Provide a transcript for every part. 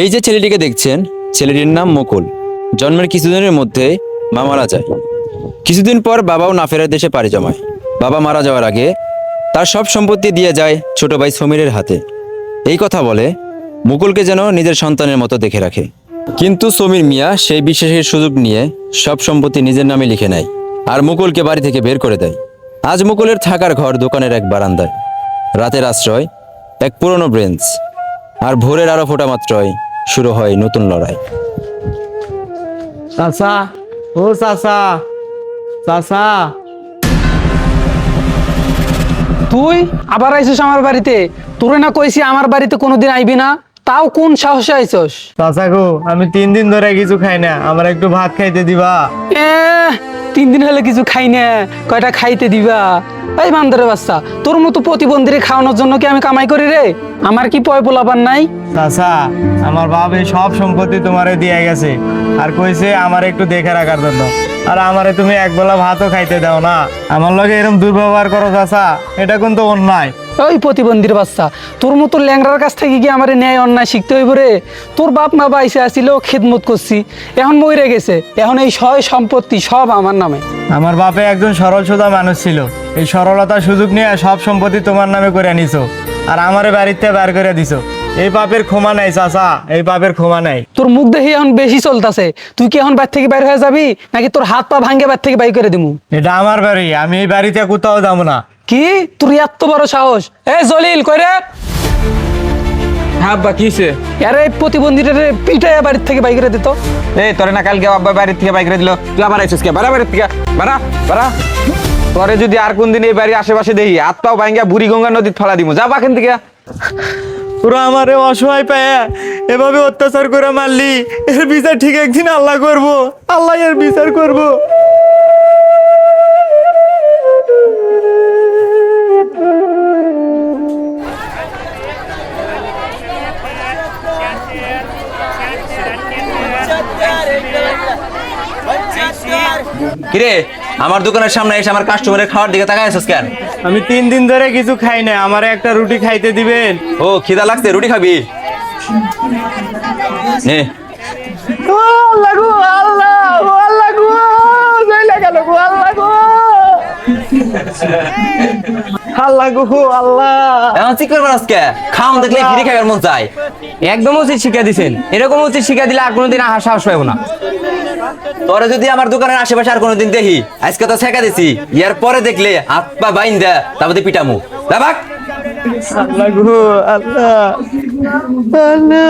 এই যে ছেলেটিকে দেখছেন, ছেলেটির নাম মুকুল। জন্মের কিছুদিনের মধ্যে মা মারা যায়। কিছুদিন পর বাবাও না ফেরার দেশে পাড়ি জমায়। বাবা মারা যাওয়ার আগে তার সব সম্পত্তি দিয়ে যায় ছোট ভাই সমীরের হাতে। এই কথা বলে মুকুলকে যেন নিজের সন্তানের মতো দেখে রাখে। কিন্তু সমীর মিয়া সেই বিশ্বাসের সুযোগ নিয়ে সব সম্পত্তি নিজের নামে লিখে নেয় আর মুকুলকে বাড়ি থেকে বের করে দেয়। আজ মুকুলের থাকার ঘর দোকানের এক বারান্দায়, রাতের আশ্রয় এক পুরনো ব্রেঞ্চ, আর ভোরের আলো ফোটা মাত্রই শুরু হয় নতুন লড়াই। চাচা, ও চাচা, চাচা, তুই আবার আইছিস আমার বাড়িতে? তোরে না কইছি আমার বাড়িতে কোনোদিন আইবি না, তাও কোন সাহসে আইছস? চাচা গো, আমি 3 দিন ধরে কিছু খাই না, আমার একটু ভাত খাইতে দিবা? এ 3 দিন হলে কিছু খাই না, কয়টা খাইতে দিবা? এই বান্দরের বাচ্চা, তোর মতো প্রতিবন্ধীরে খাওয়ানোর জন্য কি আমি কামাই করি রে? আমার কি পয় পোলাবার নাই? চাচা, আমার বাপ এই সব সম্পত্তি তোমারে দিয়ে গেছে আর কইছে আমার একটু দেখে রাখার জন্য। আর আমারে তুমি একবেলা ভাতও খাইতে দাও না, আমার লগে এরকম দুর্ব্যবহার করো চাচা, এটা কিন্তু অন্যায়। ওই প্রতিবন্ধীর বাচ্চা, তোর মতো ল্যাংড়ার কাছ থেকে কি আমার ন্যায় অন্যায় শিখতে হইব রে? তোর বাপ মা বাইসে আসিল, খেদমত করছি, এখন মরে গেছে, এখন এই সয় সম্পত্তি সব আমার নামে। আমার বাপে একজন সরল সোজা মানুষ ছিল, এই সরলতার সুযোগ নিয়ে সব সম্পত্তি তোমার নামে করে নিছো আর আমারে বাড়িতে বের করে দিছো। এই পাপের ক্ষমা নাই চাচা, এই পাপের ক্ষমা নাই। তোর মুখ দেখি এখন বেশি চলতেছে। তুই কি এখন বাড়ি থেকে বাইর হয়ে যাবি, নাকি তোর হাত পা ভাঙ্গে বাড়ি থেকে বাইর করে দিমু? এটা আমার বাড়ি, আমি এই বাড়িতে কোথাও যাবো না। কি তোর এত বড় সাহস? এ জলিল, কই রে? হ্যাঁ আব্বা কি হইছে? আরে প্রতিবন্ধীটা পিটায় বাড়ি থেকে বাইর করে দিত। এই তোরে না কালকে আব্বা বাড়ি থেকে বাইক দিল, তুই আবার আইছিস কে? বাড়া বাড়ি থেকে বাড়া বাড়া। তোরে যদি আর কোন দিন এই বাড়ির আশেপাশে দেখি হাত পাও ভাঙ্গা বুড়ি গঙ্গা নদীত ফেলা দিমু, যা বাকেন থেকে। তোরা আমারে অসহায় পায় এভাবে অত্যাচার করে মারলি, এর বিচার ঠিক একদিন আল্লাহ করবো, আল্লাহ এর বিচার করবো। কিরে, আমার দোকানের সামনে এসে আমার কাস্টমারের খাওয়ার দিকে তাকায় আছিস কেন? আমি 3 দিন ধরে কিছু খাই না, আমারে একটা রুটি খাইতে দিবেন? ও খিদা লাগছে, রুটি খাবি? নে। আল্লাহ গো, আল্লাহ, ও আল্লাহ গো, জয়লা গেল গো, আল্লাহ গো, আল্লাহ গো, আল্লাহ। এখন ঠিক করবার আজকে খাওন দেখলে ফিরে খাবার মন চায়। একদম উচিত শিক্ষা দিছেন, এরকম উচিত শিক্ষা দিলে আর কোনোদিন আহার সাহস পাইব না। তোরে যদি আমার দোকানের আশেপাশে আর কোনোদিন দেখি, আজকে তো ছেঁকা দিছি, ইয়ার পরে দেখলে হাত পা বাইন দে, তারপরে পিটামু। দেবাক আল্লাহ গো, আল্লাহ, আল্লাহ।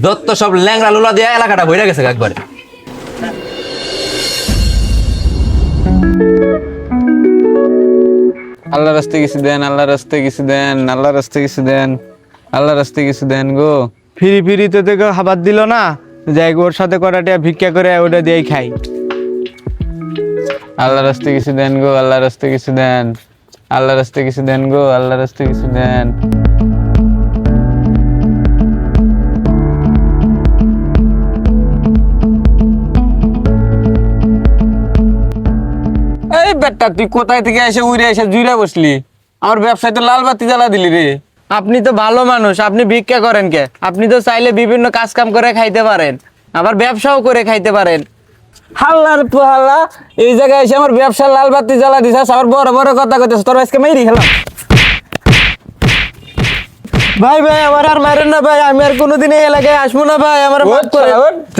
দত্ত সব ল্যাংড়া লোলা দিয়ে এলাকাটা ভরে গেছে একবারে। আল্লাহ রাস্তে কিছু দেন, আল্লাহ রাস্তে কিছু দেন, আল্লাহ রাস্তে কিছু দেন, আল্লাহ রাস্তে কিছু দেন গো। ফিরি ফিরি তো দেখো খাবার দিল না, যাই গো ওর সাথে কটাটা ভিক্ষা করে ওটা দিয়েই খাই। আল্লাহ রাস্তে কিছু দেন গো, আল্লাহ রাস্তে কিছু দেন, আল্লাহ রাস্তে কিছু দেন গো, আল্লাহ রাস্তে কিছু দেন। এই বেটা, তুই কোথায় থেকে এসে উড়ে এসে জুড়ে বসলি? আমার ব্যবসায় তো লাল বাতি জ্বালা দিলি রে। আপনি তো ভালো মানুষ, আপনি ভিক্ষা করেন কে? আপনি তো চাইলে বিভিন্ন কাজ কাম করে খাইতে পারেন, আবার ব্যবসাও করে খাইতে পারেন। হাল্লার পাল্লা, এই জায়গায় এসে আমার ব্যবসার লাল বাতি জ্বালা দিছিস, আবার বড় বড় কথা কইতেছ। তোর আজকে মেরি খেলাম। ভাই ভাই, আমার আর মারেন না ভাই, আমি আর কোনোদিন এই এলাকায় আসবো না ভাই, আমার মাফ করে।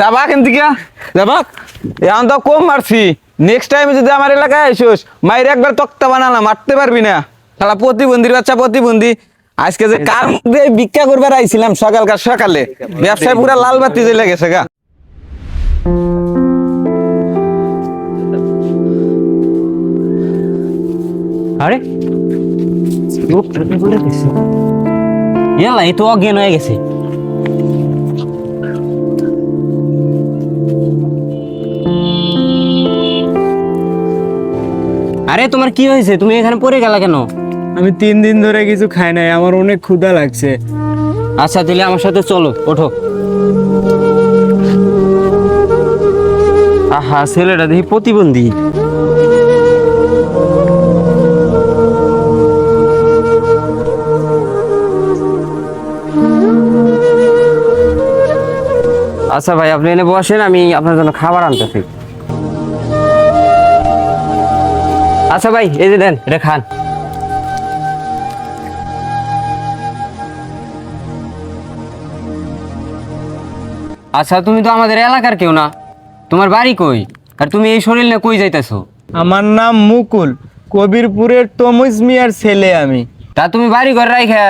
যাবা কিন্তু কিয়া যাবা, এখন তো কম মারছি। নেক্সট টাইম যদি আমার এলাকায় আসিস, মাইরে একবার তক্তা বানালাম, মারতে পারবি না। শালা প্রতিবন্ধীর বাচ্চা, প্রতিবন্ধী। আজকে যে কার মধ্যে ভিক্ষা করবার আইছিলাম সকালকার সকালে, ব্যবসায় পুরা লাল বাতি জ্বলে গেছে গা। আরে এই তো অজ্ঞান হয়ে গেছে। আরে তোমার কি হয়েছে? তুমি এখানে পড়ে গেলা কেন? আমি 3 দিন ধরে কিছু খাই নাই, আমার অনেক ক্ষুধা লাগছে। আচ্ছা তাহলে আমার সাথে চলো, ওঠো। আহা, ছেলেটা দেখি প্রতিবন্ধী। আচ্ছা ভাই, আপনি এনে বসেন, আমি আপনার জন্য খাবার আনতেছি। আচ্ছা ভাই, এই যে দেন, এটা খান। আচ্ছা, তুমি তো আমাদের এলাকার কেউ না, তোমার বাড়ি কই, আর তুমি এই শরীর নিয়ে কই যাইতেছো? আমার নাম মুকুল, কবিরপুরের তমুজ মিয়ার ছেলে আমি। তা তুমি বাড়ি ঘর রাইখা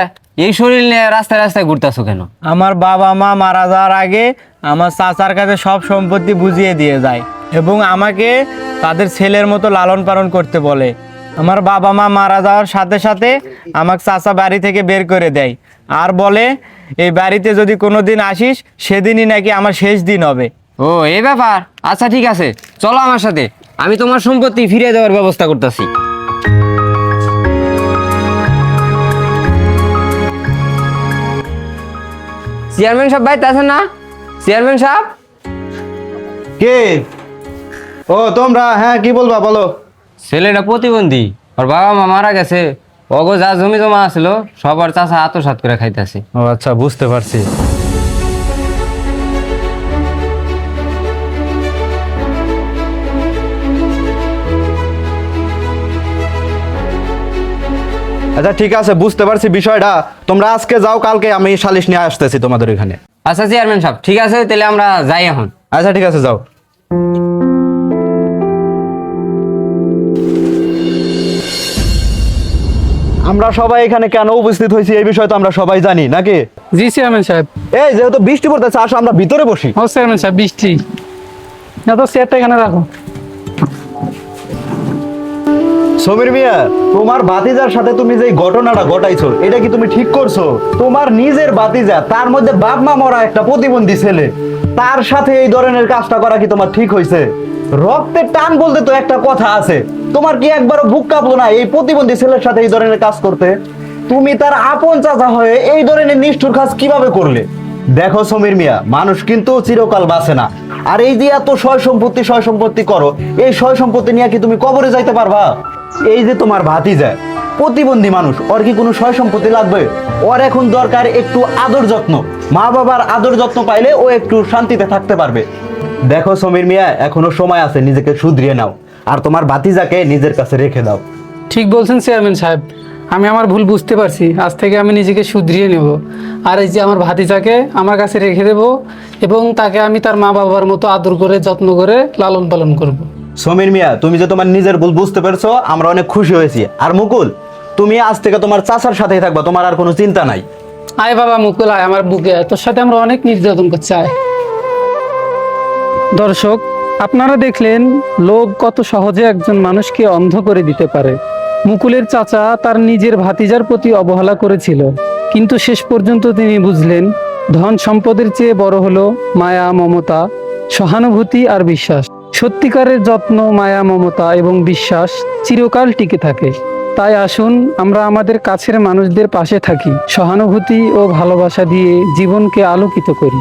এই শরীর নিয়ে রাস্তায় রাস্তায় ঘুরতেছো কেন? আমার বাবা মা মারা যাওয়ার আগে আমার চাচার কাছে সব সম্পত্তি বুঝিয়ে দিয়ে যায় এবং আমাকে তাদের ছেলের মতো লালন পালন করতে বলে। আমার বাবা মা মারা যাওয়ার সাথে সাথে আমাকে চাচা বাড়ি থেকে বের করে দেয় আর বলে এই বাড়িতে যদি কোনো দিন আসিস সেদিনই নাকি আমার শেষ দিন হবে। ও, এই ব্যাপার। আচ্ছা ঠিক আছে, চলো আমার সাথে, আমি তোমার সম্পত্তি ফিরিয়ে দেওয়ার ব্যবস্থা করতেছি। চেয়ারম্যান সাহেব বাড়িতে আছেন না? চেয়ারম্যান সাহেব, কে? ও তোমরা, হ্যাঁ কি বলবা বলো। ছেলেটা প্রতিবন্ধী, ওর বাবা মা মারা গেছে, ওগো যা জমি জমা আছিল সবার চাষা আত্মসাৎ করে খাইতেছে। ও আচ্ছা, বুঝতে পারছি। আচ্ছা ঠিক আছে, বুঝতে পারছি বিষয়টা। তোমরা আজকে যাও, কালকে আমি সালিশ নিয়ে আসতেছি তোমাদের এখানে। আচ্ছা চেয়ারম্যান সাহেব, ঠিক আছে, তাহলে আমরা যাই এখন। আচ্ছা ঠিক আছে, যাও। আমরা সবাই এখানে কেন উপস্থিত হয়েছি এই বিষয় তো আমরা সবাই জানি নাকি? জি চেয়ারম্যান সাহেব। এই যেহেতু বৃষ্টি পড়তেছে, আসো আমরা ভিতরে বসি। ও চেয়ারম্যান সাহেব, বৃষ্টি না তো, চেয়ারটা এখানে রাখো। সমীর মিয়া, তোমার ভাতিজার সাথে তুমি যে ঘটনাটা ঘটাইছো এটা কি তুমি ঠিক করছো? তোমার নিজের ভাতিজা, তার মধ্যে বাপ মা মরা একটা প্রতিবন্ধী ছেলে, তার সাথে এই ধরনের কাজটা করা কি তোমার ঠিক হয়েছে? রক্তের টান বলতে তো একটা কথা আছে, তোমার কি একবারও বুক কাঁপলো না এই প্রতিবন্ধী ছেলের সাথে এই ধরনের কাজ করতে? তুমি তার আপন চাচা হয়ে এই ধরনের নিষ্ঠুর কাজ কিভাবে করলে? দেখো সমীর মিয়া, মানুষ কিন্তু চিরকাল বাঁচে না। আর এই যে এত সয় সম্পত্তি করো, এই সয় সম্পত্তি নিয়ে কি তুমি কবরে যাইতে পারবা? এই যে তোমার ভাতিজা প্রতিবন্ধী মানুষ, ওর কি কোনো সয় সম্পত্তি লাগবে? ওর এখন দরকার একটু আদর যত্ন, মা বাবার আদর যত্ন পাইলে ও একটু শান্তিতে থাকতে পারবে। দেখো সমীর মিয়া, এখনো সময় আছে, নিজেকে শুধরিয়ে নাও আর তোমার ভাতিজাকে নিজের কাছে রেখে দাও। ঠিক বলছেন চেয়ারম্যান সাহেব, আমি আমার ভুল বুঝতে পারছি, আজ থেকে আমি নিজেকে শুধরিয়ে নেব। আর এই যে আমার ভাতিজাকে আমার কাছে রেখে দেব এবং তাকে আমি তার মা বাবার মতো আদর করে যত্ন করে লালন পালন করব। সমীর মিয়া, তুমি যে তোমার নিজের ভুল বুঝতে পেরেছো, আমরা অনেক খুশি হয়েছি। আর মুকুল, তুমি আজ থেকে তোমার চাচার সাথেই থাকবা, তোমার আর কোনো চিন্তা নাই। আয় বাবা মুকুল, আয় আমার বুকে আয়, তোর সাথে আমরা অনেক নির্যাতন করছি, আয়। দর্শক, আপনারা দেখলেন লোভ কত সহজে একজন মানুষকে অন্ধ করে দিতে পারে। মুকুলের চাচা তার নিজের ভাতিজার প্রতি অবহেলা করেছিল, কিন্তু শেষ পর্যন্ত তিনি বুঝলেন ধন সম্পদের চেয়ে বড় হলো মায়া, মমতা, সহানুভূতি আর বিশ্বাস। সত্যিকারের যত্ন, মায়া, মমতা এবং বিশ্বাস চিরকাল টিকে থাকে। তাই আসুন আমরা আমাদের কাছের মানুষদের পাশে থাকি, সহানুভূতি ও ভালোবাসা দিয়ে জীবনকে আলোকিত করি।